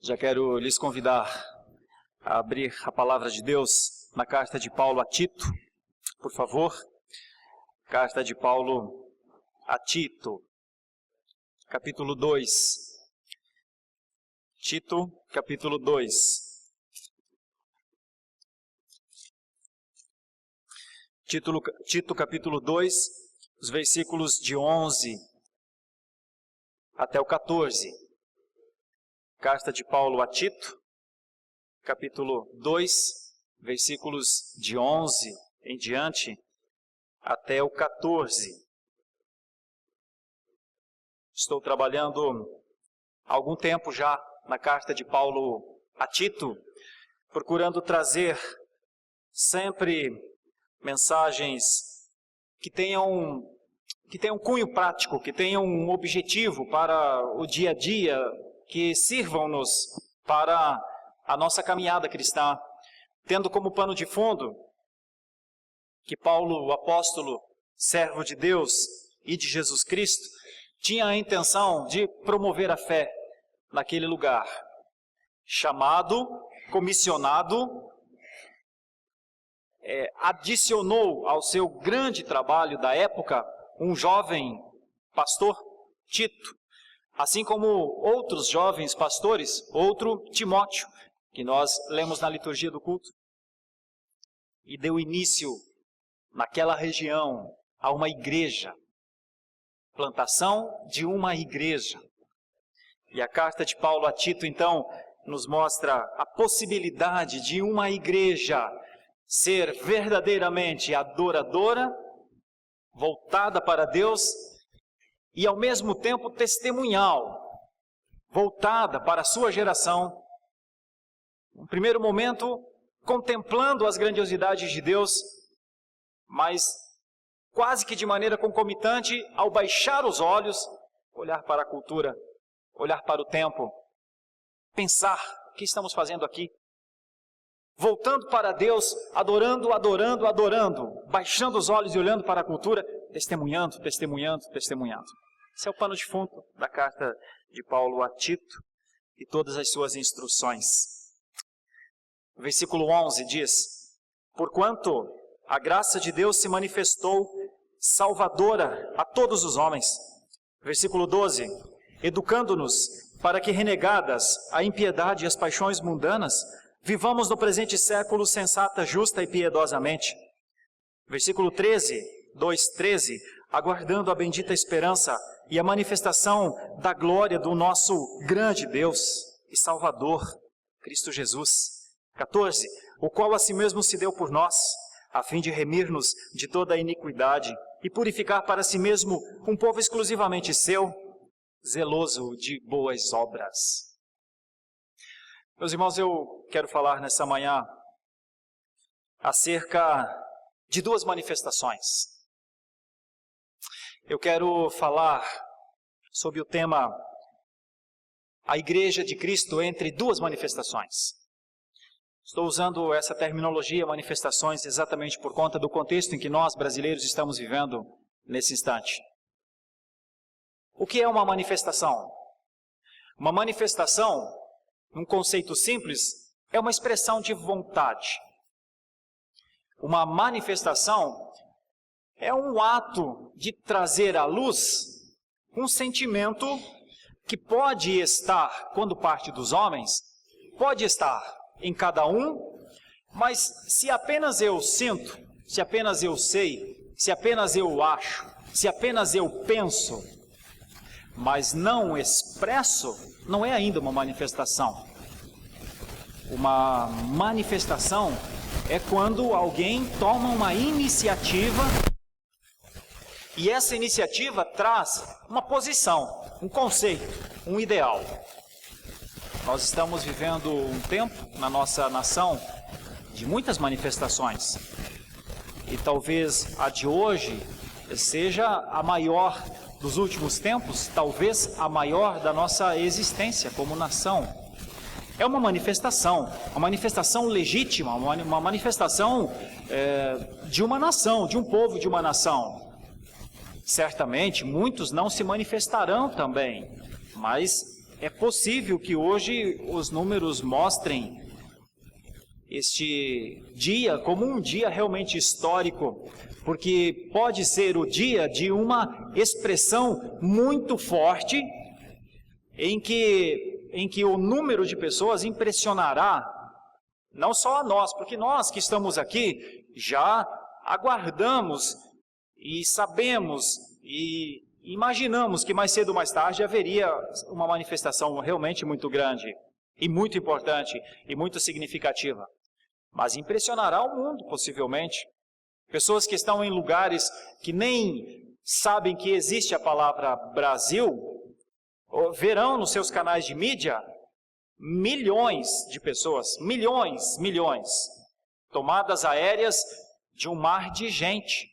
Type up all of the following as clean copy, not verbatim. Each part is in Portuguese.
Já quero lhes convidar a abrir a palavra de Deus na carta de Paulo a Tito, por favor. Carta de Paulo a Tito, capítulo 2. Tito, capítulo 2. Tito, capítulo 2, os versículos de 11 até o 14. Carta de Paulo a Tito, capítulo 2, versículos de 11 em diante até o 14. Estou trabalhando há algum tempo já na carta de Paulo a Tito, procurando trazer sempre mensagens que tenham cunho prático, que tenham um objetivo para o dia a dia, que sirvam-nos para a nossa caminhada cristã, tendo como pano de fundo que Paulo, o apóstolo, servo de Deus e de Jesus Cristo, tinha a intenção de promover a fé naquele lugar. Chamado, comissionado, adicionou ao seu grande trabalho da época um jovem pastor, Tito, assim como outros jovens pastores, outro Timóteo, que nós lemos na liturgia do culto, e deu início naquela região a uma igreja, plantação de uma igreja. E a carta de Paulo a Tito, então, nos mostra a possibilidade de uma igreja ser verdadeiramente adoradora, voltada para Deus e ao mesmo tempo testemunhal, voltada para a sua geração. No primeiro momento, contemplando as grandiosidades de Deus, mas quase que de maneira concomitante, ao baixar os olhos, olhar para a cultura, olhar para o tempo, pensar o que estamos fazendo aqui. Voltando para Deus, adorando, baixando os olhos e olhando para a cultura, testemunhando. Esse é o pano de fundo da carta de Paulo a Tito e todas as suas instruções. O versículo 11 diz: porquanto a graça de Deus se manifestou salvadora a todos os homens. Versículo 12: educando-nos para que, renegadas a impiedade e as paixões mundanas, vivamos no presente século sensata, justa e piedosamente. Versículo 13, 2:13, aguardando a bendita esperança e a manifestação da glória do nosso grande Deus e Salvador, Cristo Jesus. 14, o qual a si mesmo se deu por nós, a fim de remir-nos de toda a iniquidade e purificar para si mesmo um povo exclusivamente seu, zeloso de boas obras. Meus irmãos, eu quero falar nessa manhã acerca de duas manifestações. Eu quero falar sobre o tema a Igreja de Cristo entre duas manifestações. Estou usando essa terminologia, manifestações, exatamente por conta do contexto em que nós, brasileiros, estamos vivendo nesse instante. O que é uma manifestação? Uma manifestação, um conceito simples, é uma expressão de vontade. Uma manifestação é um ato de trazer à luz um sentimento que pode estar, quando parte dos homens, pode estar em cada um, mas se apenas eu sinto, se apenas eu sei, se apenas eu acho, se apenas eu penso, mas não expresso, não é ainda uma manifestação. Uma manifestação é quando alguém toma uma iniciativa e essa iniciativa traz uma posição, um conceito, um ideal. Nós estamos vivendo um tempo na nossa nação de muitas manifestações e talvez a de hoje seja a maior dos últimos tempos, talvez a maior da nossa existência como nação. É uma manifestação legítima, uma manifestação de uma nação, de um povo, de uma nação. Certamente muitos não se manifestarão também, mas é possível que hoje os números mostrem este dia como um dia realmente histórico, porque pode ser o dia de uma expressão muito forte em que o número de pessoas impressionará não só a nós, porque nós que estamos aqui já aguardamos e sabemos e imaginamos que mais cedo ou mais tarde haveria uma manifestação realmente muito grande e muito importante e muito significativa. Mas impressionará o mundo, possivelmente. Pessoas que estão em lugares que nem sabem que existe a palavra Brasil, verão nos seus canais de mídia milhões de pessoas, milhões, tomadas aéreas de um mar de gente.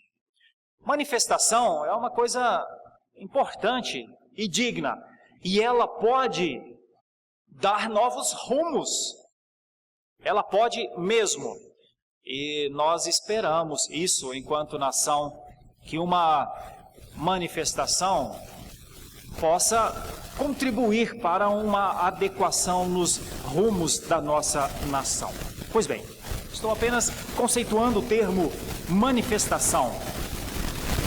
Manifestação é uma coisa importante e digna, e ela pode dar novos rumos. Ela pode mesmo, e nós esperamos isso enquanto nação, que uma manifestação possa contribuir para uma adequação nos rumos da nossa nação. Pois bem, estou apenas conceituando o termo manifestação.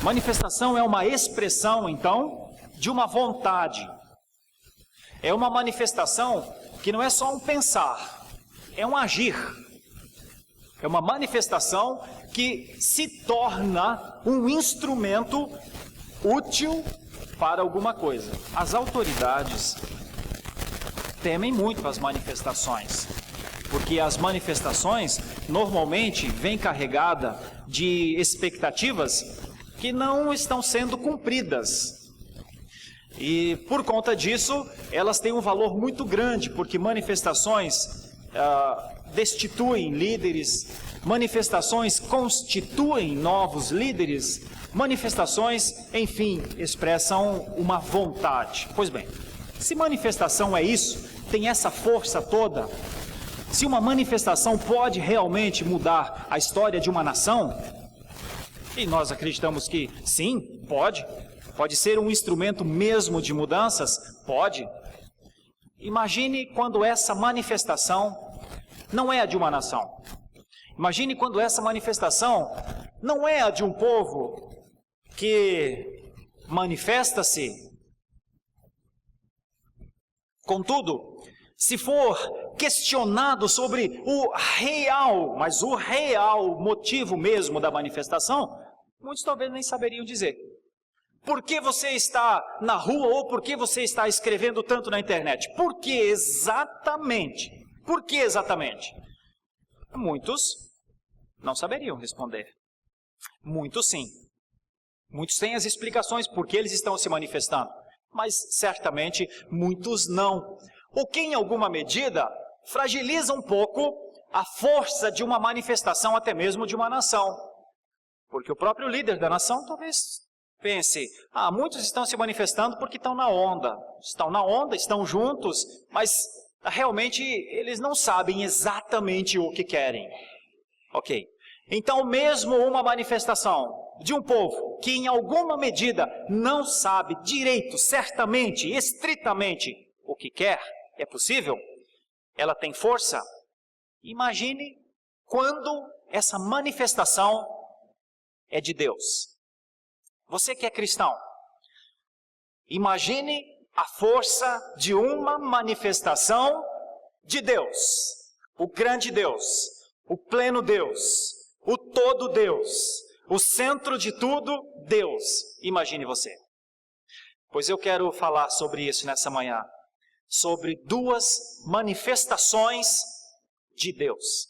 Manifestação é uma expressão, então, de uma vontade. É uma manifestação que não é só um pensar, é um agir. É uma manifestação que se torna um instrumento útil para alguma coisa. As autoridades temem muito as manifestações, porque as manifestações normalmente vêm carregadas de expectativas que não estão sendo cumpridas. E por conta disso, elas têm um valor muito grande, porque manifestações destituem líderes, manifestações constituem novos líderes, manifestações, enfim, expressam uma vontade. Pois bem, se manifestação é isso, tem essa força toda, se uma manifestação pode realmente mudar a história de uma nação, e nós acreditamos que sim, pode ser um instrumento mesmo de mudanças, pode. Imagine quando essa manifestação não é a de uma nação. Imagine quando essa manifestação não é a de um povo que manifesta-se. Contudo, se for questionado sobre o real motivo mesmo da manifestação, muitos talvez nem saberiam dizer. Por que você está na rua ou por que você está escrevendo tanto na internet? Por que exatamente? Por que exatamente? Muitos não saberiam responder. Muitos sim. Muitos têm as explicações por que eles estão se manifestando, mas certamente muitos não. O que em alguma medida fragiliza um pouco a força de uma manifestação, até mesmo de uma nação. Porque o próprio líder da nação talvez pense, muitos estão se manifestando porque estão na onda, estão juntos, mas realmente eles não sabem exatamente o que querem. Ok, então mesmo uma manifestação de um povo que em alguma medida não sabe direito, certamente, estritamente o que quer, é possível? Ela tem força? Imagine quando essa manifestação é de Deus. Você que é cristão, imagine a força de uma manifestação de Deus, o grande Deus, o pleno Deus, o todo Deus, o centro de tudo, Deus. Imagine você. Pois eu quero falar sobre isso nessa manhã, sobre duas manifestações de Deus.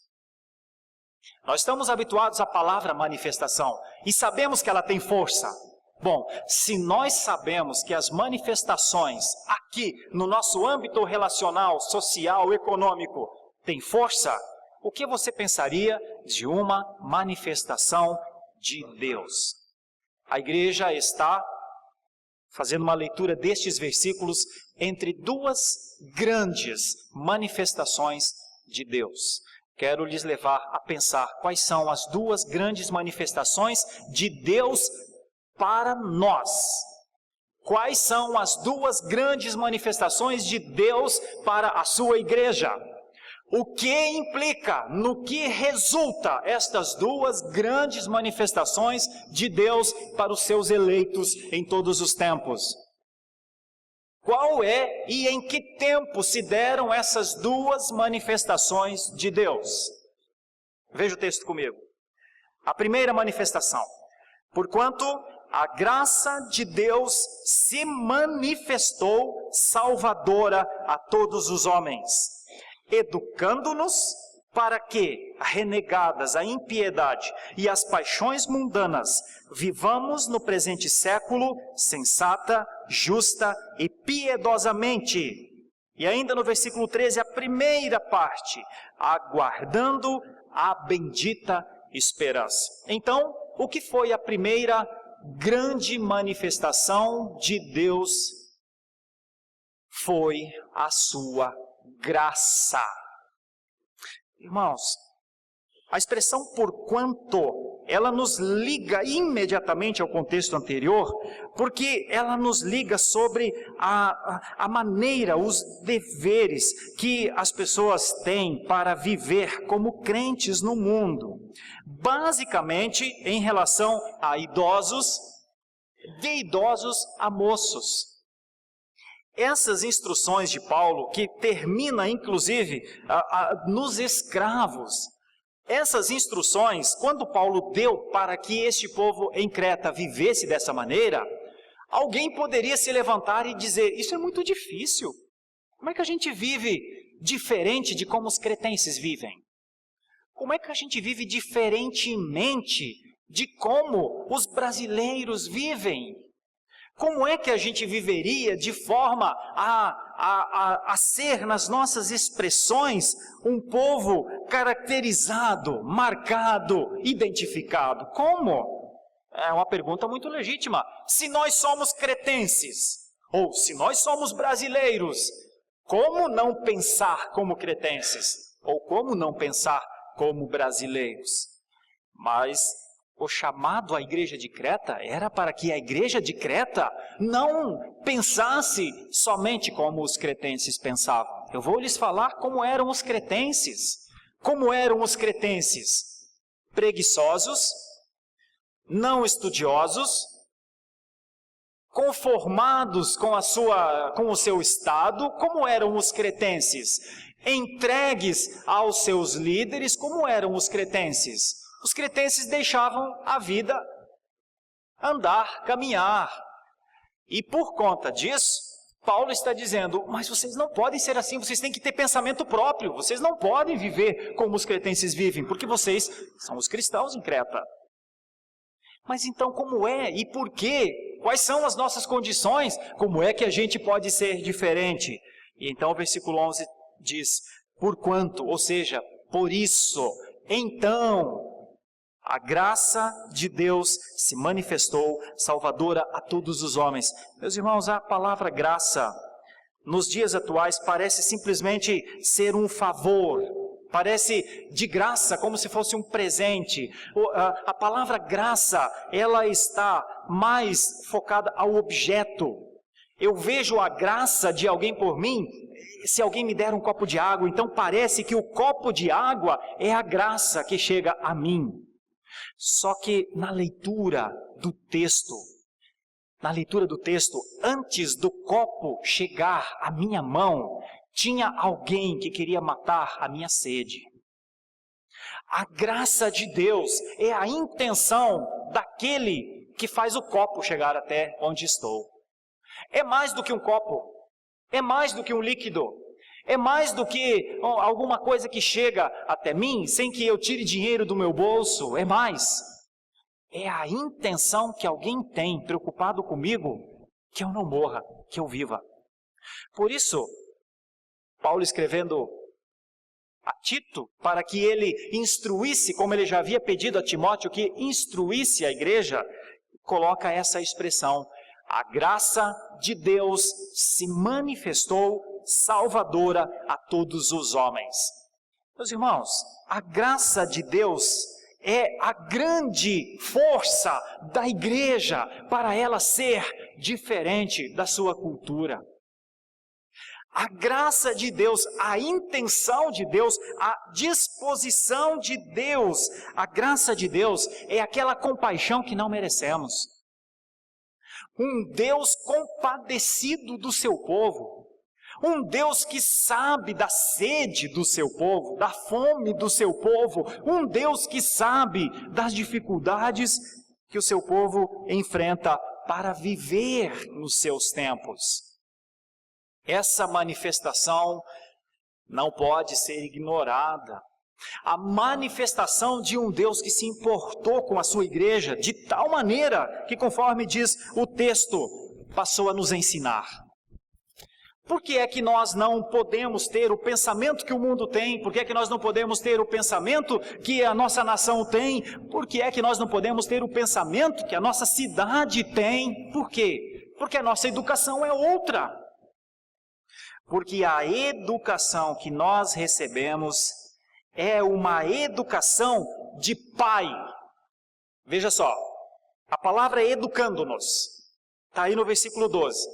Nós estamos habituados à palavra manifestação e sabemos que ela tem força. Bom, se nós sabemos que as manifestações aqui no nosso âmbito relacional, social, econômico têm força, o que você pensaria de uma manifestação de Deus? A igreja está fazendo uma leitura destes versículos entre duas grandes manifestações de Deus. Quero lhes levar a pensar quais são as duas grandes manifestações de Deus para nós. Quais são as duas grandes manifestações de Deus para a sua igreja? O que implica, no que resulta estas duas grandes manifestações de Deus para os seus eleitos em todos os tempos? Qual é e em que tempo se deram essas duas manifestações de Deus? Veja o texto comigo. A primeira manifestação: porquanto a graça de Deus se manifestou salvadora a todos os homens, educando-nos para que, renegadas a impiedade e as paixões mundanas, vivamos no presente século sensata, justa e piedosamente. E ainda no versículo 13, a primeira parte: aguardando a bendita esperança. Então, o que foi a primeira grande manifestação de Deus? Foi a sua graça. Irmãos, a expressão porquanto, ela nos liga imediatamente ao contexto anterior, porque ela nos liga sobre a maneira, os deveres que as pessoas têm para viver como crentes no mundo. Basicamente, em relação a idosos, de idosos a moços. Essas instruções de Paulo, que termina inclusive nos escravos, essas instruções, quando Paulo deu para que este povo em Creta vivesse dessa maneira, alguém poderia se levantar e dizer: isso é muito difícil. Como é que a gente vive diferente de como os cretenses vivem? Como é que a gente vive diferentemente de como os brasileiros vivem? Como é que a gente viveria de forma a ser, nas nossas expressões, um povo caracterizado, marcado, identificado? Como? É uma pergunta muito legítima. Se nós somos cretenses, ou se nós somos brasileiros, como não pensar como cretenses? Ou como não pensar como brasileiros? Mas o chamado à igreja de Creta era para que a igreja de Creta não pensasse somente como os cretenses pensavam. Eu vou lhes falar como eram os cretenses. Como eram os cretenses? Preguiçosos, não estudiosos, conformados com o seu estado. Como eram os cretenses? Entregues aos seus líderes. Como eram os cretenses? Os cretenses deixavam a vida andar, caminhar. E por conta disso, Paulo está dizendo: mas vocês não podem ser assim, vocês têm que ter pensamento próprio, vocês não podem viver como os cretenses vivem, porque vocês são os cristãos em Creta. Mas então como é e por quê? Quais são as nossas condições? Como é que a gente pode ser diferente? E então o versículo 11 diz: porquanto, ou seja, por isso, então, a graça de Deus se manifestou salvadora a todos os homens. Meus irmãos, a palavra graça, nos dias atuais, parece simplesmente ser um favor. Parece de graça, como se fosse um presente. A palavra graça, ela está mais focada ao objeto. Eu vejo a graça de alguém por mim, se alguém me der um copo de água, então parece que o copo de água é a graça que chega a mim. Só que na leitura do texto, antes do copo chegar à minha mão, tinha alguém que queria matar a minha sede. A graça de Deus é a intenção daquele que faz o copo chegar até onde estou. É mais do que um copo, é mais do que um líquido. É mais do que alguma coisa que chega até mim sem que eu tire dinheiro do meu bolso. É mais. É a intenção que alguém tem preocupado comigo, que eu não morra, que eu viva. Por isso, Paulo escrevendo a Tito, para que ele instruísse, como ele já havia pedido a Timóteo, que instruísse a igreja, coloca essa expressão: a graça de Deus se manifestou salvadora a todos os homens. Meus irmãos, a graça de Deus é a grande força da igreja para ela ser diferente da sua cultura. A graça de Deus, a intenção de Deus, a disposição de Deus, a graça de Deus é aquela compaixão que não merecemos. Um Deus compadecido do seu povo. Um Deus que sabe da sede do seu povo, da fome do seu povo. Um Deus que sabe das dificuldades que o seu povo enfrenta para viver nos seus tempos. Essa manifestação não pode ser ignorada. A manifestação de um Deus que se importou com a sua igreja de tal maneira que, conforme diz o texto, passou a nos ensinar. Por que é que nós não podemos ter o pensamento que o mundo tem? Por que é que nós não podemos ter o pensamento que a nossa nação tem? Por que é que nós não podemos ter o pensamento que a nossa cidade tem? Por quê? Porque a nossa educação é outra. Porque a educação que nós recebemos é uma educação de pai. Veja só, a palavra é educando-nos. Está aí no versículo 12.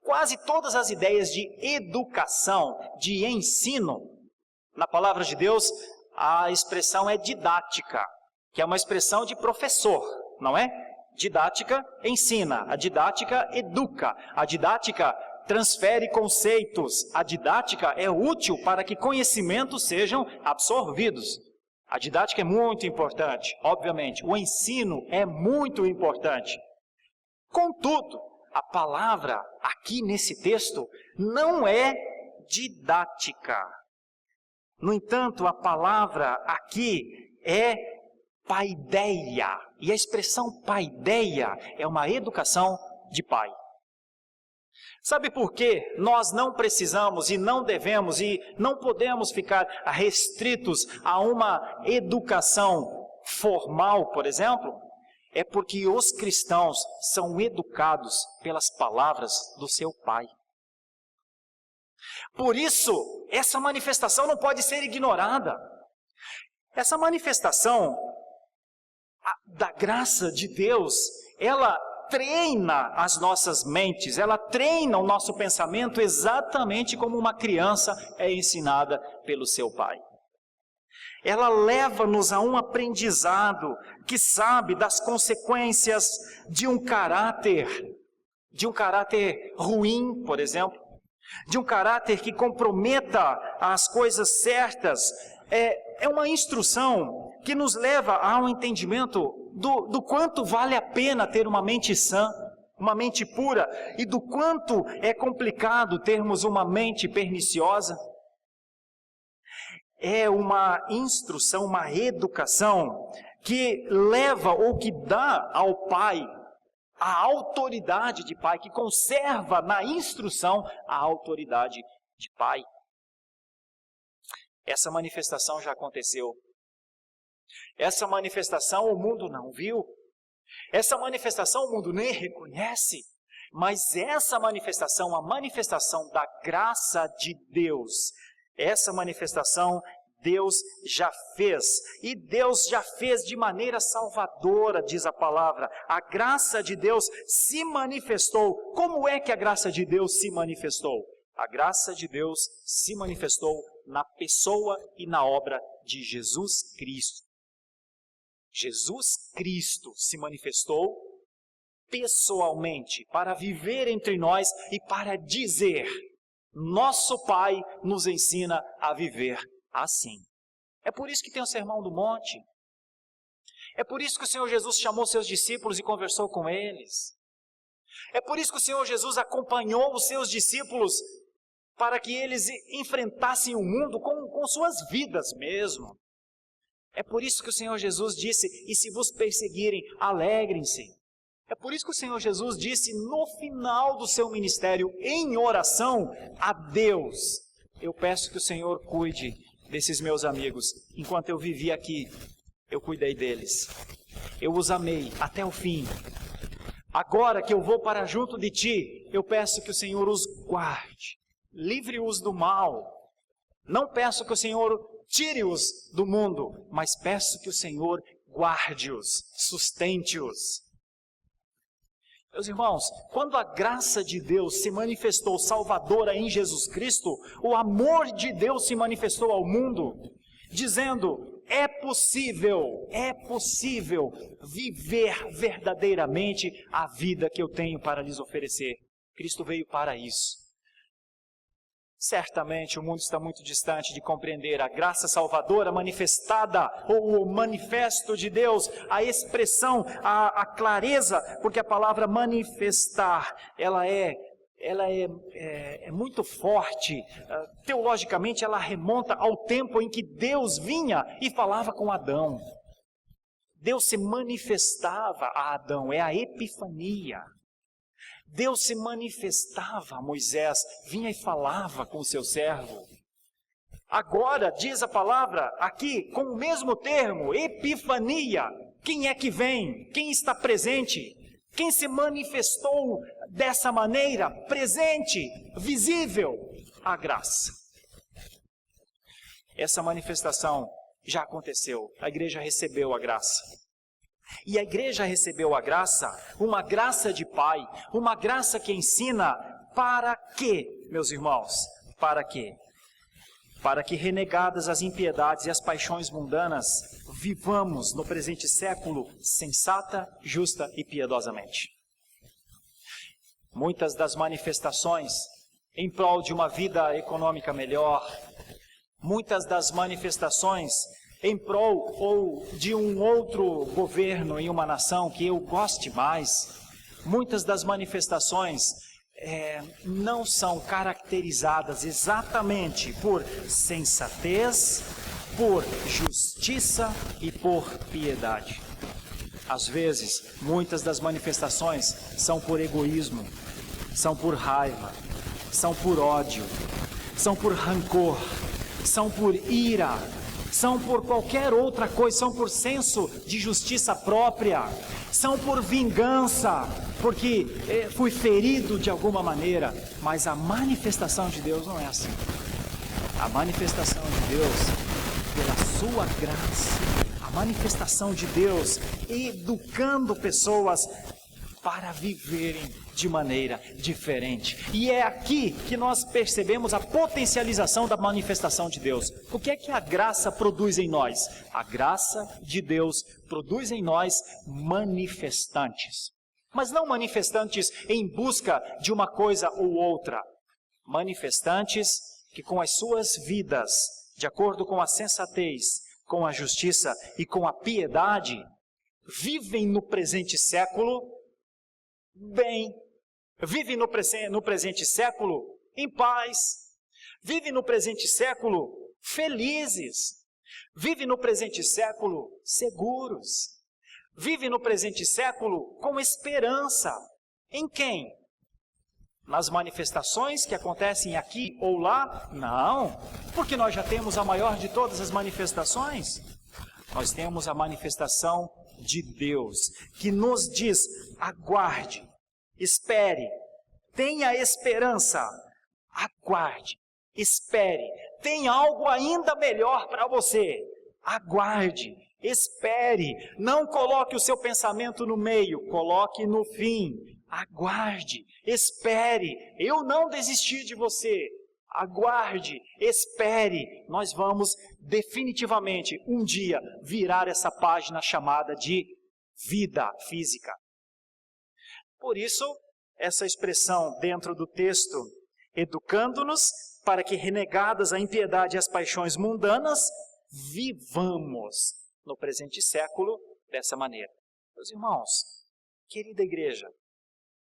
Quase todas as ideias de educação, de ensino, na palavra de Deus, a expressão é didática, que é uma expressão de professor, não é? Didática ensina, a didática educa, a didática transfere conceitos, a didática é útil para que conhecimentos sejam absorvidos. A didática é muito importante, obviamente, o ensino é muito importante. Contudo, a palavra aqui nesse texto não é didática. No entanto, a palavra aqui é paideia, e a expressão paideia é uma educação de pai. Sabe por que nós não precisamos e não devemos e não podemos ficar restritos a uma educação formal, por exemplo? É porque os cristãos são educados pelas palavras do seu Pai. Por isso, essa manifestação não pode ser ignorada. Essa manifestação da graça de Deus, ela treina as nossas mentes, ela treina o nosso pensamento exatamente como uma criança é ensinada pelo seu pai. Ela leva-nos a um aprendizado que sabe das consequências de um caráter ruim, por exemplo, de um caráter que comprometa as coisas certas. É uma instrução que nos leva a um entendimento do quanto vale a pena ter uma mente sã, uma mente pura, e do quanto é complicado termos uma mente perniciosa. É uma instrução, uma educação que leva ou que dá ao pai a autoridade de pai, que conserva na instrução a autoridade de pai. Essa manifestação já aconteceu. Essa manifestação o mundo não viu. Essa manifestação o mundo nem reconhece. Mas essa manifestação, a manifestação da graça de Deus, essa manifestação Deus já fez. E Deus já fez de maneira salvadora, diz a palavra. A graça de Deus se manifestou. Como é que a graça de Deus se manifestou? A graça de Deus se manifestou na pessoa e na obra de Jesus Cristo. Jesus Cristo se manifestou pessoalmente para viver entre nós e para dizer: nosso Pai nos ensina a viver assim. É por isso que tem o Sermão do Monte. É por isso que o Senhor Jesus chamou seus discípulos e conversou com eles. É por isso que o Senhor Jesus acompanhou os seus discípulos para que eles enfrentassem o mundo com suas vidas mesmo. É por isso que o Senhor Jesus disse: e se vos perseguirem, alegrem-se. É por isso que o Senhor Jesus disse no final do seu ministério, em oração a Deus: eu peço que o Senhor cuide desses meus amigos. Enquanto eu vivi aqui, eu cuidei deles. Eu os amei até o fim. Agora que eu vou para junto de ti, eu peço que o Senhor os guarde, livre-os do mal. Não peço que o Senhor tire-os do mundo, mas peço que o Senhor guarde-os, sustente-os. Meus irmãos, quando a graça de Deus se manifestou salvadora em Jesus Cristo, o amor de Deus se manifestou ao mundo, dizendo: é possível viver verdadeiramente a vida que eu tenho para lhes oferecer. Cristo veio para isso. Certamente o mundo está muito distante de compreender a graça salvadora manifestada, ou o manifesto de Deus, a expressão, a clareza, porque a palavra manifestar, ela é muito forte. Teologicamente ela remonta ao tempo em que Deus vinha e falava com Adão. Deus se manifestava a Adão, é a epifania. Deus se manifestava a Moisés, vinha e falava com o seu servo. Agora, diz a palavra aqui, com o mesmo termo, epifania. Quem é que vem? Quem está presente? Quem se manifestou dessa maneira, presente, visível? A graça. Essa manifestação já aconteceu, a igreja recebeu a graça. E a igreja recebeu a graça, uma graça de Pai, uma graça que ensina para quê, meus irmãos? Para quê? Para que, renegadas as impiedades e as paixões mundanas, vivamos no presente século sensata, justa e piedosamente. Muitas das manifestações em prol de uma vida econômica melhor, muitas das manifestações em prol ou de um outro governo em uma nação que eu goste mais, muitas das manifestações não são caracterizadas exatamente por sensatez, por justiça e por piedade. Às vezes, muitas das manifestações são por egoísmo, são por raiva, são por ódio, são por rancor, são por ira, são por qualquer outra coisa, são por senso de justiça própria, são por vingança, porque fui ferido de alguma maneira, mas a manifestação de Deus não é assim. A manifestação de Deus, pela sua graça, a manifestação de Deus educando pessoas para viverem de maneira diferente. E é aqui que nós percebemos a potencialização da manifestação de Deus. O que é que a graça produz em nós? A graça de Deus produz em nós manifestantes. Mas não manifestantes em busca de uma coisa ou outra. Manifestantes que com as suas vidas, de acordo com a sensatez, com a justiça e com a piedade, vivem no presente século bem, vive no presente século em paz, vive no presente século felizes, vive no presente século seguros, vive no presente século com esperança. Em quem? Nas manifestações que acontecem aqui ou lá? Não, porque nós já temos a maior de todas as manifestações. Nós temos a manifestação de Deus, que nos diz: aguarde, espere, tenha esperança, aguarde, espere, tem algo ainda melhor para você, aguarde, espere, não coloque o seu pensamento no meio, coloque no fim, aguarde, espere, eu não desisti de você. Aguarde, espere, nós vamos definitivamente um dia virar essa página chamada de vida física. Por isso, essa expressão dentro do texto, educando-nos para que, renegadas a impiedade e as paixões mundanas, vivamos no presente século dessa maneira. Meus irmãos, querida igreja,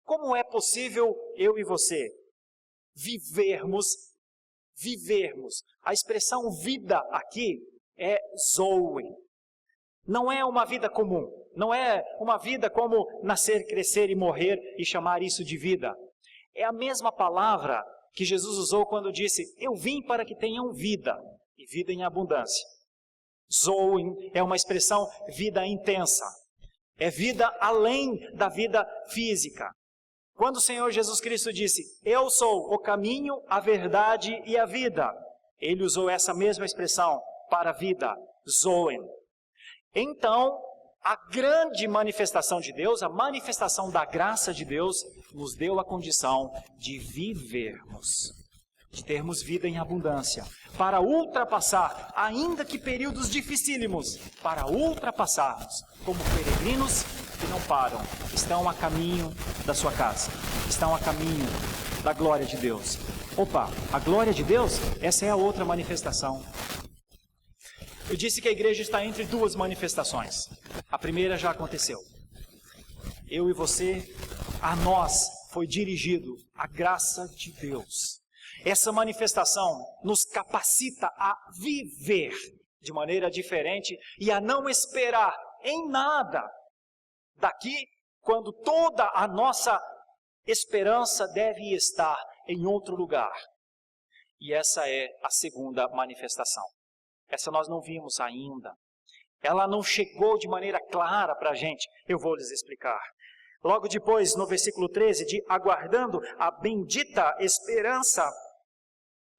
como é possível eu e você vivermos, a expressão vida aqui é zoe, não é uma vida comum, não é uma vida como nascer, crescer e morrer e chamar isso de vida. É a mesma palavra que Jesus usou quando disse: eu vim para que tenham vida, e vida em abundância. Zoe é uma expressão vida intensa, é vida além da vida física. Quando o Senhor Jesus Cristo disse: eu sou o caminho, a verdade e a vida, Ele usou essa mesma expressão para a vida, zoe. Então, A grande manifestação de Deus, a manifestação da graça de Deus, nos deu a condição de vivermos, de termos vida em abundância, para ultrapassar, ainda que períodos dificílimos, para ultrapassarmos como peregrinos que não param, estão a caminho da sua casa, estão a caminho da glória de Deus. Opa, a glória de Deus, essa é a outra manifestação. Eu disse que a igreja está entre duas manifestações. A primeira já aconteceu. Eu e você, a nós foi dirigido a graça de Deus. Essa manifestação nos capacita a viver de maneira diferente e a não esperar em nada daqui, quando toda a nossa esperança deve estar em outro lugar. E essa é a segunda manifestação. Essa nós não vimos ainda. Ela não chegou de maneira clara para a gente. Eu vou lhes explicar. Logo depois, no versículo 13, de aguardando a bendita esperança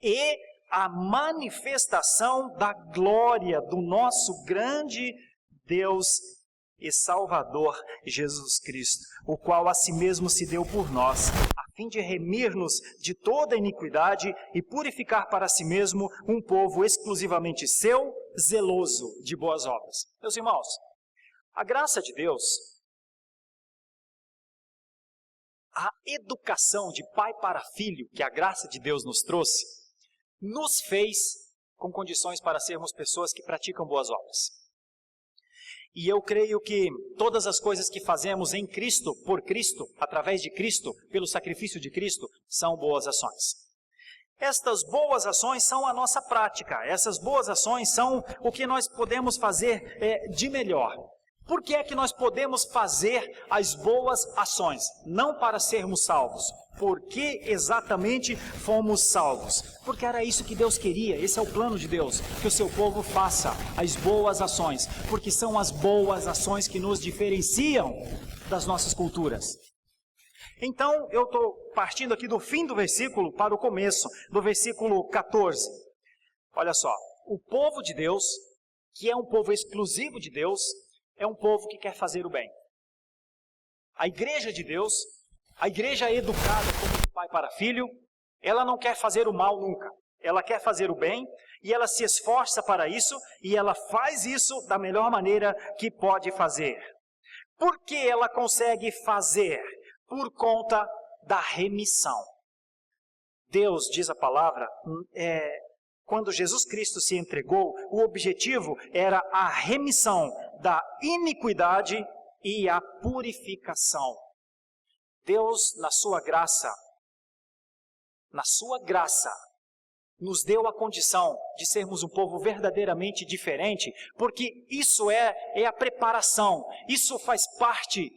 e a manifestação da glória do nosso grande Deus e Salvador Jesus Cristo, o qual a si mesmo se deu por nós, a fim de remir-nos de toda iniquidade e purificar para si mesmo um povo exclusivamente seu, zeloso de boas obras. Meus irmãos, a graça de Deus, a educação de pai para filho que a graça de Deus nos trouxe, nos fez com condições para sermos pessoas que praticam boas obras. E eu creio que todas as coisas que fazemos em Cristo, por Cristo, através de Cristo, pelo sacrifício de Cristo, são boas ações. Estas boas ações são a nossa prática, essas boas ações são o que nós podemos fazer de melhor. Por que é que nós podemos fazer as boas ações? Não para sermos salvos. Por que exatamente fomos salvos? Porque era isso que Deus queria, esse é o plano de Deus, que o seu povo faça as boas ações, porque são as boas ações que nos diferenciam das nossas culturas. Então, eu estou partindo aqui do fim do versículo para o começo, do versículo 14. Olha só, o povo de Deus, que é um povo exclusivo de Deus, é um povo que quer fazer o bem. A igreja de Deus, a igreja é educada como de pai para filho, ela não quer fazer o mal nunca. Ela quer fazer o bem e ela se esforça para isso e ela faz isso da melhor maneira que pode fazer. Por que ela consegue fazer? Por conta da remissão. Deus, diz a palavra, quando Jesus Cristo se entregou, o objetivo era a remissão da iniquidade e a purificação. Deus, na sua graça, nos deu a condição de sermos um povo verdadeiramente diferente, porque isso é a preparação, isso faz parte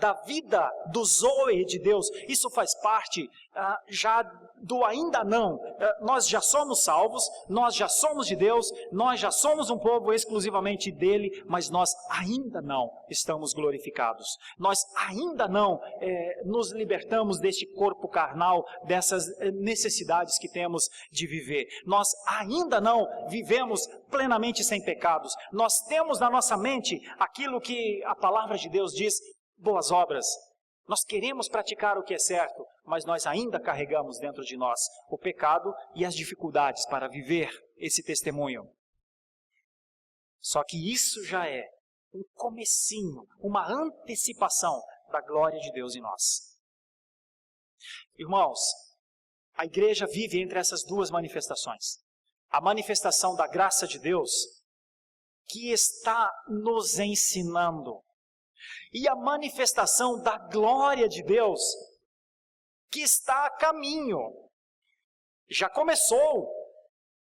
da vida do Zoe de Deus, isso faz parte já do ainda não. Nós já somos salvos, nós já somos de Deus, nós já somos um povo exclusivamente dele, mas nós ainda não estamos glorificados. Nós ainda não nos libertamos deste corpo carnal, dessas necessidades que temos de viver. Nós ainda não vivemos plenamente sem pecados. Nós temos na nossa mente aquilo que a palavra de Deus diz, boas obras. Nós queremos praticar o que é certo, mas nós ainda carregamos dentro de nós o pecado e as dificuldades para viver esse testemunho. Só que isso já é um comecinho, uma antecipação da glória de Deus em nós. Irmãos, a igreja vive entre essas duas manifestações. A manifestação da graça de Deus, que está nos ensinando, e a manifestação da glória de Deus, que está a caminho. Já começou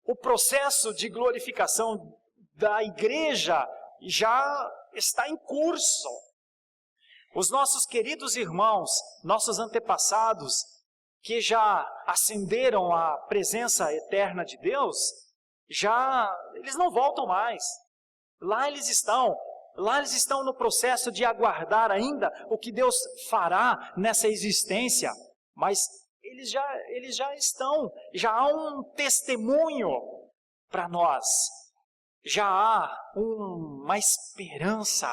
o processo de glorificação da igreja, já está em curso. Os nossos queridos irmãos, nossos antepassados, que já ascenderam à presença eterna de Deus, eles não voltam mais. Lá eles estão no processo de aguardar ainda o que Deus fará nessa existência, mas eles já estão, já há um testemunho para nós, já há uma esperança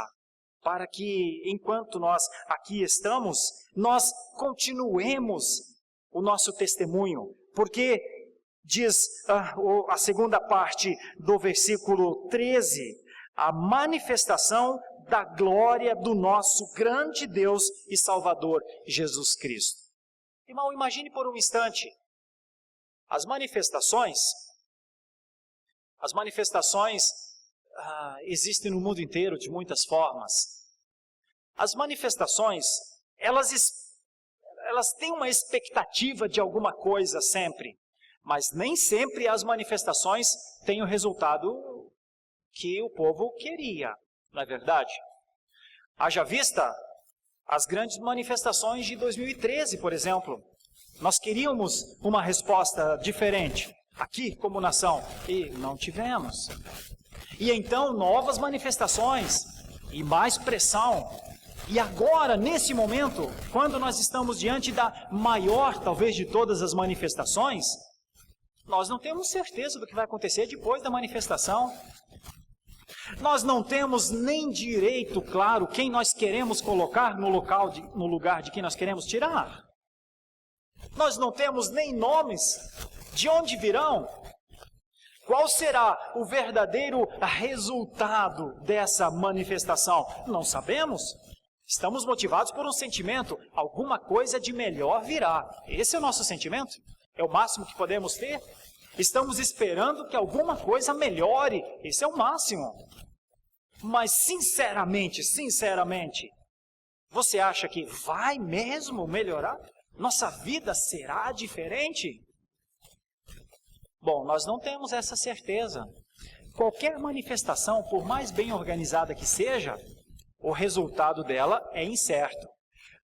para que, enquanto nós aqui estamos, nós continuemos o nosso testemunho, porque diz a segunda parte do versículo 13, a manifestação da glória do nosso grande Deus e Salvador, Jesus Cristo. Irmão, imagine por um instante, as manifestações existem no mundo inteiro de muitas formas. As manifestações, elas têm uma expectativa de alguma coisa sempre, mas nem sempre as manifestações têm o resultado que o povo queria, não é verdade? Haja vista as grandes manifestações de 2013, por exemplo. Nós queríamos uma resposta diferente, aqui como nação, e não tivemos. E então novas manifestações e mais pressão. E agora, nesse momento, quando nós estamos diante da maior, talvez, de todas as manifestações, nós não temos certeza do que vai acontecer depois da manifestação. Nós não temos nem direito, claro, quem nós queremos colocar no lugar de quem nós queremos tirar. Nós não temos nem nomes de onde virão. Qual será o verdadeiro resultado dessa manifestação? Não sabemos. Estamos motivados por um sentimento, alguma coisa de melhor virá. Esse é o nosso sentimento? É o máximo que podemos ter? Estamos esperando que alguma coisa melhore. Esse é o máximo. Mas sinceramente, você acha que vai mesmo melhorar? Nossa vida será diferente? Bom, nós não temos essa certeza. Qualquer manifestação, por mais bem organizada que seja, o resultado dela é incerto.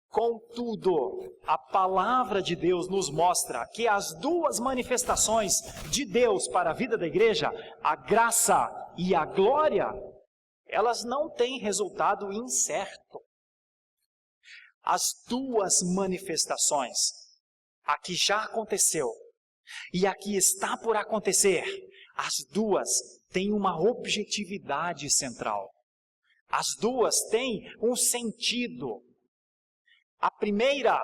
Contudo, a palavra de Deus nos mostra que as duas manifestações de Deus para a vida da igreja, a graça e a glória, elas não têm resultado incerto. As duas manifestações, a que já aconteceu e a que está por acontecer, as duas têm uma objetividade central. As duas têm um sentido. A primeira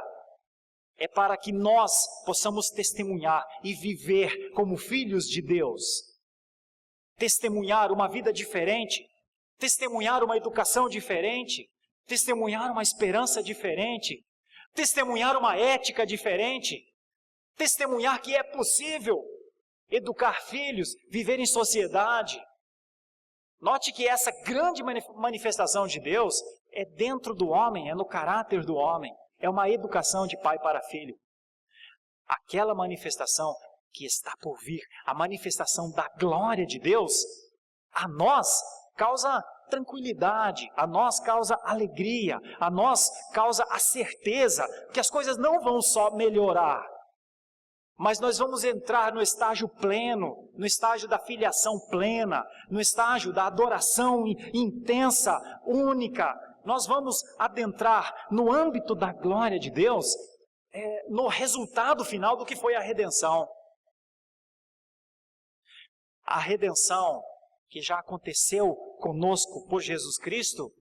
é para que nós possamos testemunhar e viver como filhos de Deus. Testemunhar uma vida diferente, testemunhar uma educação diferente, testemunhar uma esperança diferente, testemunhar uma ética diferente, testemunhar que é possível educar filhos, viver em sociedade. Note que essa grande manifestação de Deus é dentro do homem, é no caráter do homem, é uma educação de pai para filho. Aquela manifestação que está por vir, a manifestação da glória de Deus, a nós causa tranquilidade, a nós causa alegria, a nós causa a certeza que as coisas não vão só melhorar, mas nós vamos entrar no estágio pleno, no estágio da filiação plena, no estágio da adoração intensa, única. Nós vamos adentrar no âmbito da glória de Deus, no resultado final do que foi a redenção. A redenção que já aconteceu conosco por Jesus Cristo,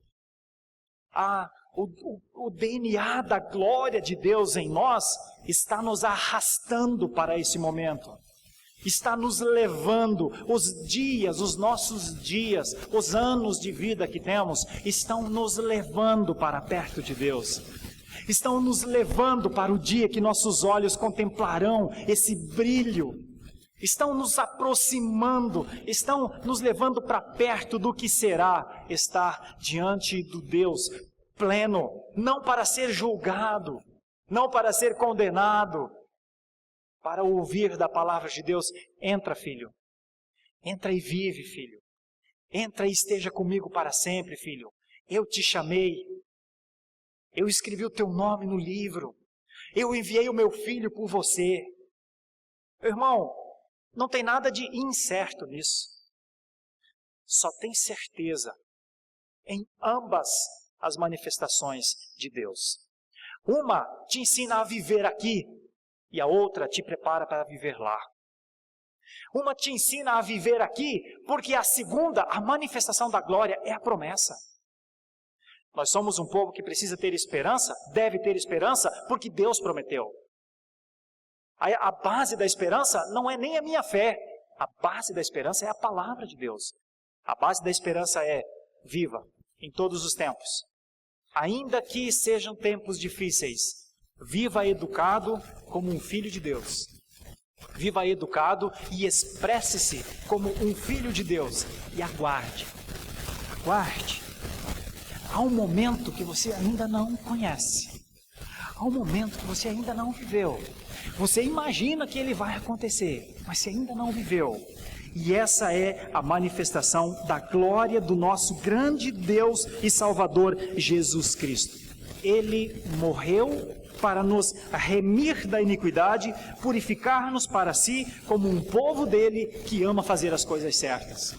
o DNA da glória de Deus em nós está nos arrastando para esse momento. Está nos levando, os nossos dias, os anos de vida que temos, estão nos levando para perto de Deus. Estão nos levando para o dia que nossos olhos contemplarão esse brilho. Estão nos aproximando, estão nos levando para perto do que será estar diante do Deus pleno, não para ser julgado, não para ser condenado, para ouvir da palavra de Deus. Entra, filho, entra e vive, filho, entra e esteja comigo para sempre, filho. Eu te chamei, eu escrevi o teu nome no livro, eu enviei o meu filho por você. Irmão, não tem nada de incerto nisso. Só tem certeza em ambas as manifestações de Deus. Uma te ensina a viver aqui e a outra te prepara para viver lá. Uma te ensina a viver aqui porque a segunda, a manifestação da glória, é a promessa. Nós somos um povo que precisa ter esperança, deve ter esperança, porque Deus prometeu. A base da esperança não é nem a minha fé. A base da esperança é a palavra de Deus. A base da esperança é: viva em todos os tempos. Ainda que sejam tempos difíceis, viva educado como um filho de Deus. Viva educado e expresse-se como um filho de Deus. E aguarde. Aguarde. Há um momento que você ainda não conhece. Há um momento que você ainda não viveu. Você imagina que ele vai acontecer, mas você ainda não viveu. E essa é a manifestação da glória do nosso grande Deus e Salvador Jesus Cristo. Ele morreu para nos remir da iniquidade, purificar-nos para si como um povo dele que ama fazer as coisas certas.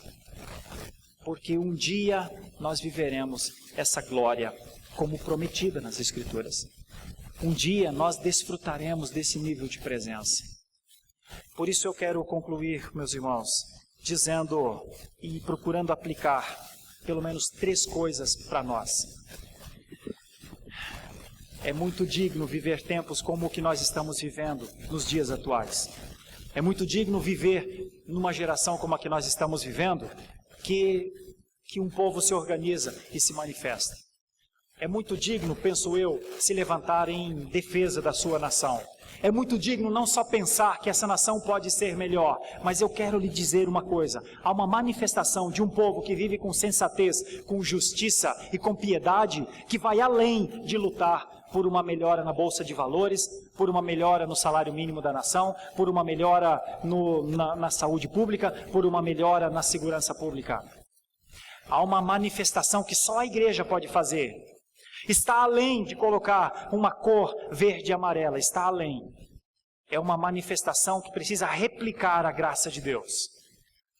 Porque um dia nós viveremos essa glória como prometida nas Escrituras. Um dia nós desfrutaremos desse nível de presença. Por isso eu quero concluir, meus irmãos, dizendo e procurando aplicar pelo menos 3 coisas para nós. É muito digno viver tempos como o que nós estamos vivendo nos dias atuais. É muito digno viver numa geração como a que nós estamos vivendo, que um povo se organiza e se manifesta. É muito digno, penso eu, se levantar em defesa da sua nação. É muito digno não só pensar que essa nação pode ser melhor, mas eu quero lhe dizer uma coisa: há uma manifestação de um povo que vive com sensatez, com justiça e com piedade, que vai além de lutar por uma melhora na Bolsa de Valores, por uma melhora no salário mínimo da nação, por uma melhora na saúde pública, por uma melhora na segurança pública. Há uma manifestação que só a igreja pode fazer. Está além de colocar uma cor verde e amarela, está além. É uma manifestação que precisa replicar a graça de Deus.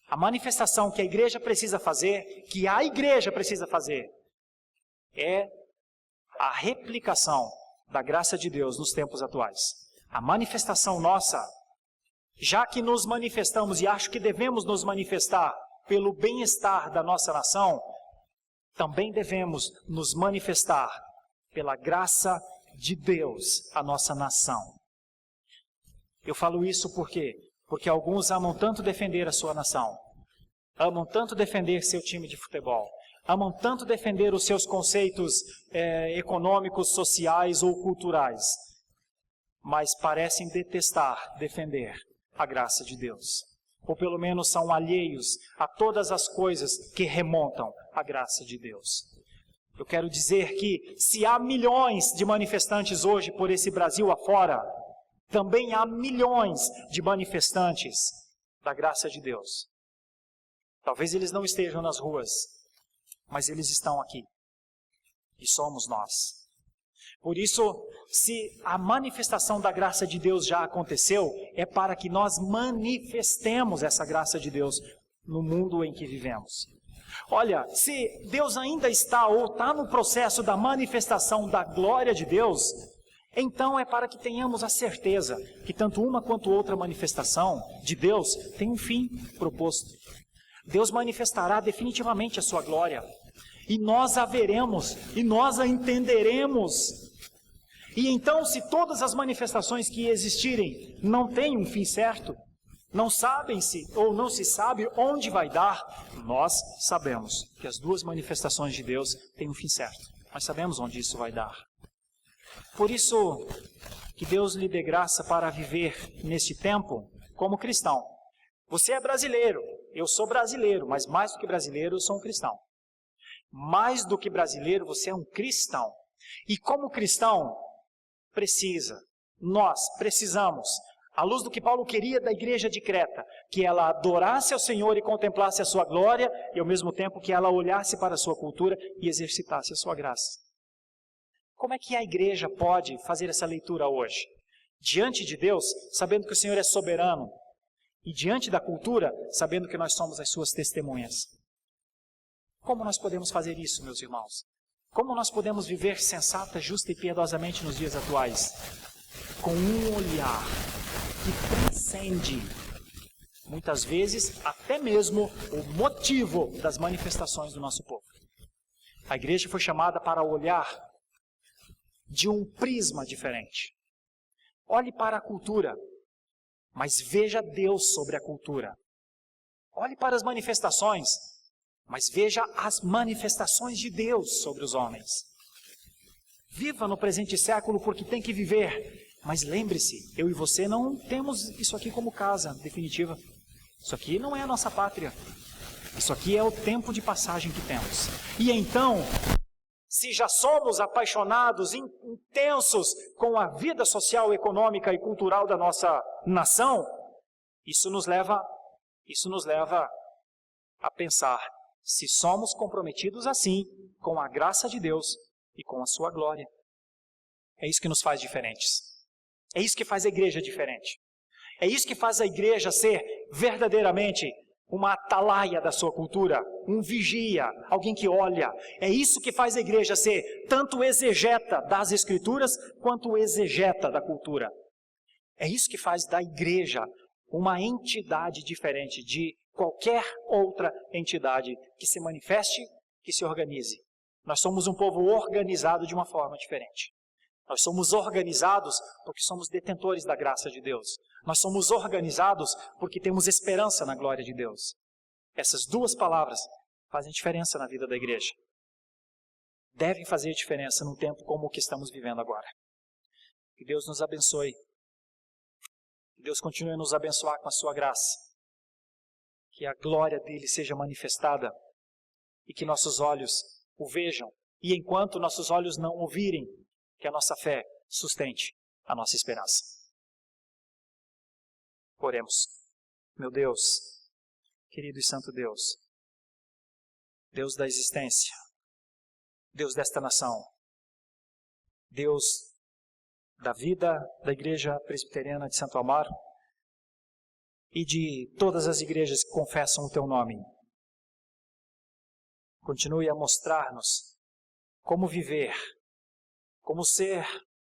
A manifestação que a igreja precisa fazer, que a igreja precisa fazer, é a replicação da graça de Deus nos tempos atuais. A manifestação nossa, já que nos manifestamos e acho que devemos nos manifestar pelo bem-estar da nossa nação, também devemos nos manifestar pela graça de Deus à nossa nação. Eu falo isso porque alguns amam tanto defender a sua nação, amam tanto defender seu time de futebol, amam tanto defender os seus conceitos econômicos, sociais ou culturais, mas parecem detestar defender a graça de Deus. Ou pelo menos são alheios a todas as coisas que remontam à graça de Deus. Eu quero dizer que se há milhões de manifestantes hoje por esse Brasil afora, também há milhões de manifestantes da graça de Deus. Talvez eles não estejam nas ruas, mas eles estão aqui. E somos nós. Por isso, se a manifestação da graça de Deus já aconteceu, é para que nós manifestemos essa graça de Deus no mundo em que vivemos. Olha, se Deus ainda está ou está no processo da manifestação da glória de Deus, então é para que tenhamos a certeza que tanto uma quanto outra manifestação de Deus tem um fim proposto. Deus manifestará definitivamente a sua glória, e nós a veremos, e nós a entenderemos. E então, se todas as manifestações que existirem não têm um fim certo, não sabem-se ou não se sabe onde vai dar, nós sabemos que as 2 manifestações de Deus têm um fim certo. Nós sabemos onde isso vai dar. Por isso, que Deus lhe dê graça para viver neste tempo como cristão. Você é brasileiro, eu sou brasileiro, mas mais do que brasileiro, eu sou um cristão. Mais do que brasileiro, você é um cristão. E como cristão, nós precisamos, à luz do que Paulo queria da igreja de Creta, que ela adorasse ao Senhor e contemplasse a sua glória, e ao mesmo tempo que ela olhasse para a sua cultura e exercitasse a sua graça. Como é que a igreja pode fazer essa leitura hoje? Diante de Deus, sabendo que o Senhor é soberano, e diante da cultura, sabendo que nós somos as suas testemunhas. Como nós podemos fazer isso, meus irmãos? Como nós podemos viver sensata, justa e piedosamente nos dias atuais? Com um olhar que transcende, muitas vezes, até mesmo o motivo das manifestações do nosso povo. A igreja foi chamada para olhar de um prisma diferente. Olhe para a cultura, mas veja Deus sobre a cultura. Olhe para as manifestações, mas veja as manifestações de Deus sobre os homens. Viva no presente século porque tem que viver, mas lembre-se, eu e você não temos isso aqui como casa definitiva. Isso aqui não é a nossa pátria. Isso aqui é o tempo de passagem que temos. E então, se já somos apaixonados, intensos com a vida social, econômica e cultural da nossa nação, isso nos leva a pensar se somos comprometidos assim com a graça de Deus e com a sua glória. É isso que nos faz diferentes. É isso que faz a igreja diferente. É isso que faz a igreja ser verdadeiramente uma atalaia da sua cultura, um vigia, alguém que olha. É isso que faz a igreja ser tanto exegeta das escrituras quanto exegeta da cultura. É isso que faz da igreja uma entidade diferente de qualquer outra entidade que se manifeste, que se organize. Nós somos um povo organizado de uma forma diferente. Nós somos organizados porque somos detentores da graça de Deus. Nós somos organizados porque temos esperança na glória de Deus. Essas duas palavras fazem diferença na vida da igreja. Devem fazer diferença num tempo como o que estamos vivendo agora. Que Deus nos abençoe. Que Deus continue a nos abençoar com a sua graça. Que a glória dele seja manifestada e que nossos olhos o vejam. E enquanto nossos olhos não o virem, que a nossa fé sustente a nossa esperança. Oremos. Meu Deus, querido e santo Deus, Deus da existência, Deus desta nação, Deus da vida da Igreja Presbiteriana de Santo Amaro e de todas as igrejas que confessam o Teu nome. Continue a mostrar-nos como viver, como ser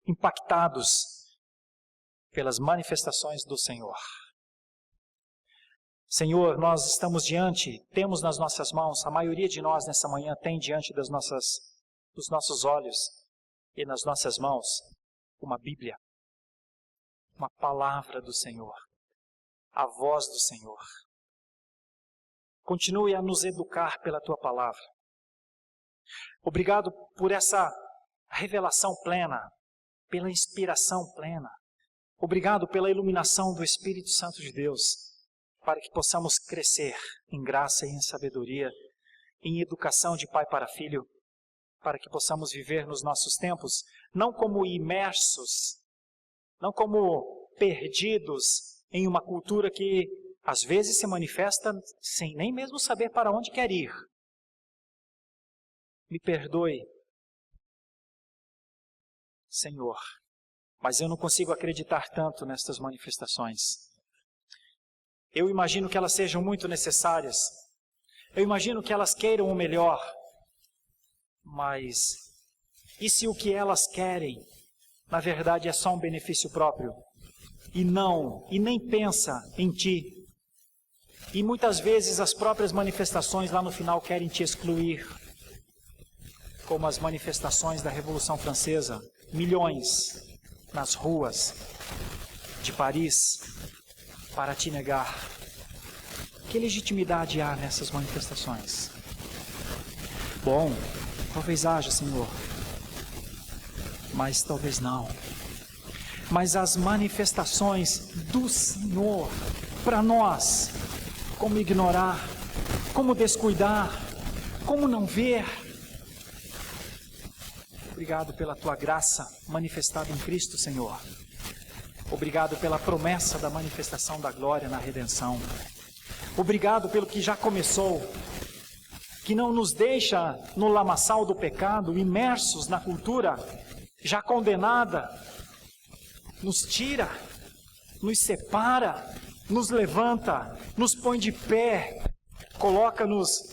impactados pelas manifestações do Senhor. Senhor, nós estamos temos nas nossas mãos, a maioria de nós nessa manhã tem diante dos nossos olhos e nas nossas mãos uma Bíblia, uma palavra do Senhor, a voz do Senhor. Continue a nos educar pela Tua palavra. Obrigado por essa revelação plena, pela inspiração plena. Obrigado pela iluminação do Espírito Santo de Deus, para que possamos crescer em graça e em sabedoria, em educação de pai para filho, para que possamos viver nos nossos tempos, não como imersos, não como perdidos em uma cultura que às vezes se manifesta sem nem mesmo saber para onde quer ir. Me perdoe, Senhor, mas eu não consigo acreditar tanto nestas manifestações. Eu imagino que elas sejam muito necessárias. Eu imagino que elas queiram o melhor. Mas e se o que elas querem, na verdade, é só um benefício próprio? E nem pensa em ti. E muitas vezes as próprias manifestações lá no final querem te excluir. Como as manifestações da Revolução Francesa. Milhões nas ruas de Paris para te negar. Que legitimidade há nessas manifestações? Bom, talvez haja, Senhor, mas talvez não. Mas as manifestações do Senhor para nós, como ignorar, como descuidar, como não ver? Obrigado pela Tua graça manifestada em Cristo, Senhor. Obrigado pela promessa da manifestação da glória na redenção. Obrigado pelo que já começou, que não nos deixa no lamaçal do pecado, imersos na cultura já condenada, nos tira, nos separa, nos levanta, nos põe de pé, coloca-nos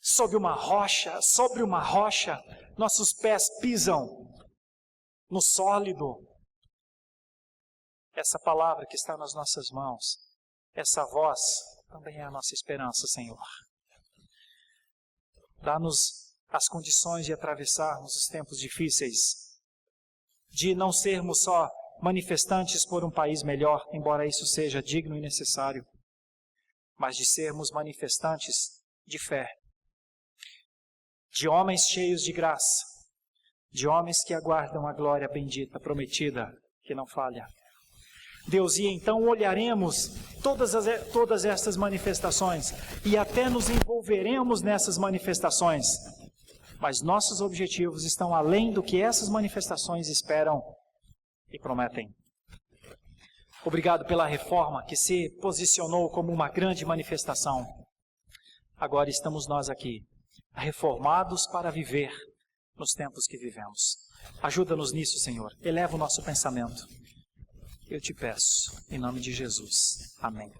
sobre uma rocha, nossos pés pisam no sólido. Essa palavra que está nas nossas mãos, essa voz, também é a nossa esperança, Senhor. Dá-nos as condições de atravessarmos os tempos difíceis, de não sermos só manifestantes por um país melhor, embora isso seja digno e necessário, mas de sermos manifestantes de fé, de homens cheios de graça, de homens que aguardam a glória bendita, prometida, que não falha. Deus, e então olharemos todas estas manifestações e até nos envolveremos nessas manifestações, mas nossos objetivos estão além do que essas manifestações esperam e prometem. Obrigado pela reforma que se posicionou como uma grande manifestação. Agora estamos nós aqui, reformados para viver nos tempos que vivemos. Ajuda-nos nisso, Senhor. Eleva o nosso pensamento. Eu te peço, em nome de Jesus. Amém.